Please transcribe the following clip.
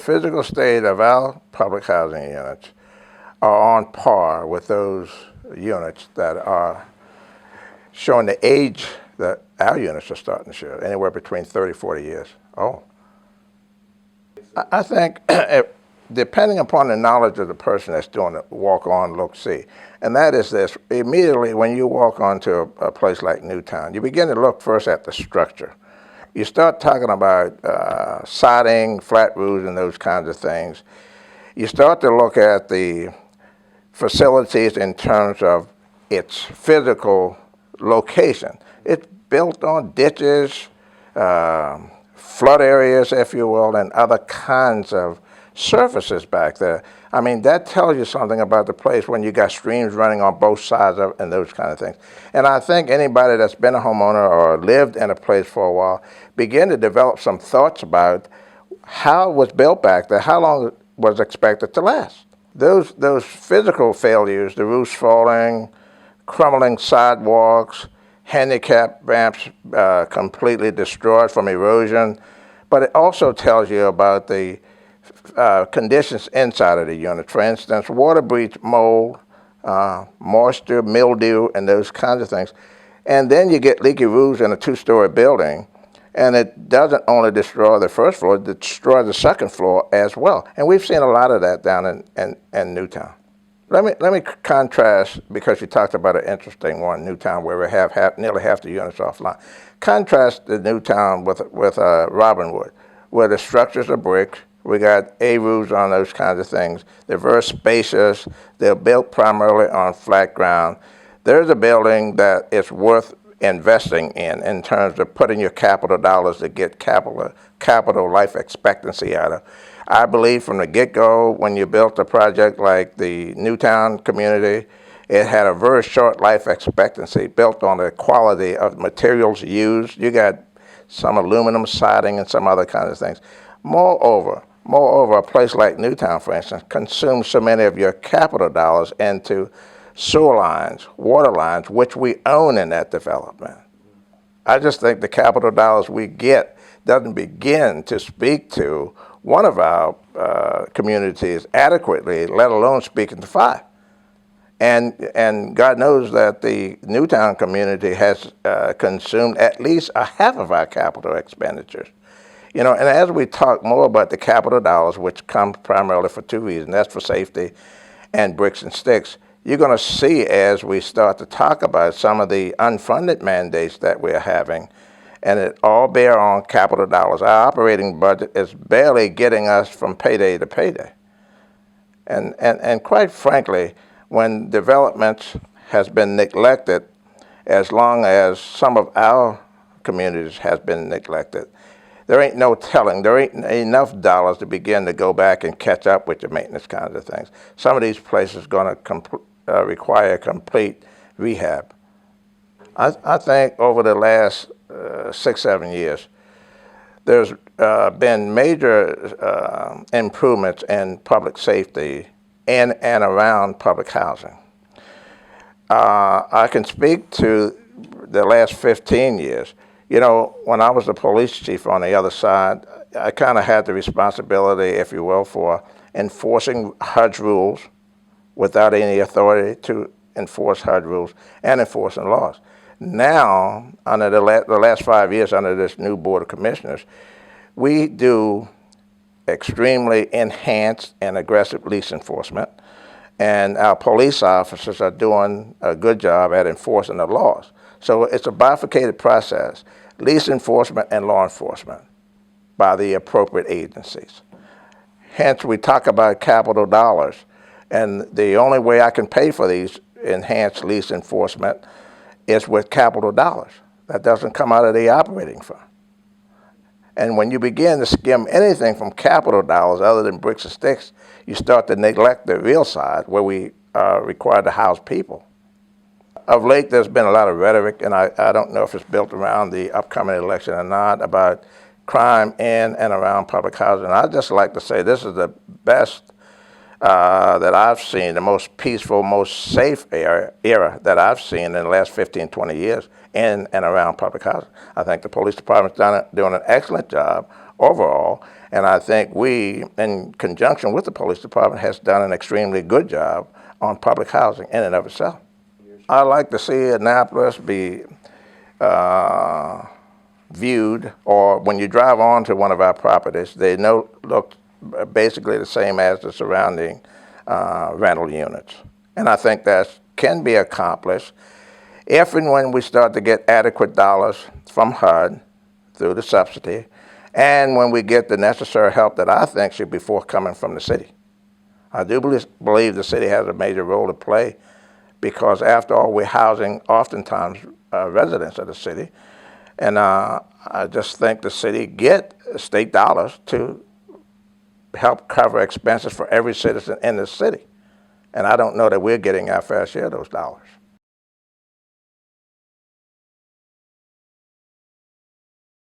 physical state of our public housing units are on par with those units that are showing the age that our units are starting to show, anywhere between 30, 40 years. Oh. I think depending upon the knowledge of the person that's doing it, walk on, look, see. And that is this: immediately when you walk onto a place like Newtown, you begin to look first at the structure. You start talking about siding, flat roofs, and those kinds of things. You start to look at the facilities in terms of its physical location. It's built on ditches, flood areas, if you will, and other kinds of surfaces back there. I mean, that tells you something about the place when you got streams running on both sides of it and those kind of things. And I think anybody that's been a homeowner or lived in a place for a while begin to develop some thoughts about how it was built back there, how long it was expected to last. Those physical failures, the roofs falling, crumbling sidewalks, handicap ramps completely destroyed from erosion, but it also tells you about the conditions inside of the unit. For instance, water breach, mold, moisture, mildew, and those kinds of things. And then you get leaky roofs in a two-story building, and it doesn't only destroy the first floor, it destroys the second floor as well. And we've seen a lot of that down in Newtown. Let me contrast, because you talked about an interesting one, Newtown, where we have nearly half the units offline. Contrast the Newtown with Robinwood, where the structures are brick. We got A-roofs on those kinds of things. They're very spacious. They're built primarily on flat ground. There's a building that is worth investing in terms of putting your capital dollars to get capital life expectancy out of. I believe from the get-go, when you built a project like the Newtown community, it had a very short life expectancy built on the quality of materials used. You got some aluminum siding and some other kinds of things. Moreover, a place like Newtown, for instance, consumes so many of your capital dollars into sewer lines, water lines, which we own in that development. I just think the capital dollars we get doesn't begin to speak to one of our communities adequately, let alone speaking to five. And God knows that the Newtown community has consumed at least a half of our capital expenditures. You know, and as we talk more about the capital dollars, which come primarily for two reasons, that's for safety and bricks and sticks, you're going to see as we start to talk about some of the unfunded mandates that we're having, and it all bear on capital dollars. Our operating budget is barely getting us from payday to payday. And quite frankly, when development has been neglected, as long as some of our communities has been neglected, there ain't no telling. There ain't enough dollars to begin to go back and catch up with the maintenance kinds of things. Some of these places are going to require complete rehab. I think over the last 6, 7 years, there's been major improvements in public safety in and around public housing. I can speak to the last 15 years. You know, when I was the police chief on the other side, I kind of had the responsibility, if you will, for enforcing HUD's rules without any authority to enforce HUD rules and enforcing laws. Now, under the last 5 years under this new Board of Commissioners, we do extremely enhanced and aggressive lease enforcement, and our police officers are doing a good job at enforcing the laws. So it's a bifurcated process, lease enforcement and law enforcement by the appropriate agencies. Hence, we talk about capital dollars, and the only way I can pay for these enhanced lease enforcement is with capital dollars. That doesn't come out of the operating fund. And when you begin to skim anything from capital dollars other than bricks and sticks, you start to neglect the real side where we are required to house people. Of late, there's been a lot of rhetoric, and I don't know if it's built around the upcoming election or not, about crime in and around public housing. I'd just like to say this is the best that I've seen, the most peaceful, most safe era that I've seen in the last 15, 20 years in and around public housing. I think the police department's doing an excellent job overall, And I think we, in conjunction with the police department, has done an extremely good job on public housing in and of itself. I like to see Annapolis be viewed, or when you drive onto one of our properties, they look basically the same as the surrounding rental units. And I think that can be accomplished if and when we start to get adequate dollars from HUD through the subsidy, and when we get the necessary help that I think should be forthcoming from the city. I do believe the city has a major role to play, because after all, we're housing oftentimes residents of the city. And I just think the city get state dollars to help cover expenses for every citizen in the city. And I don't know that we're getting our fair share of those dollars.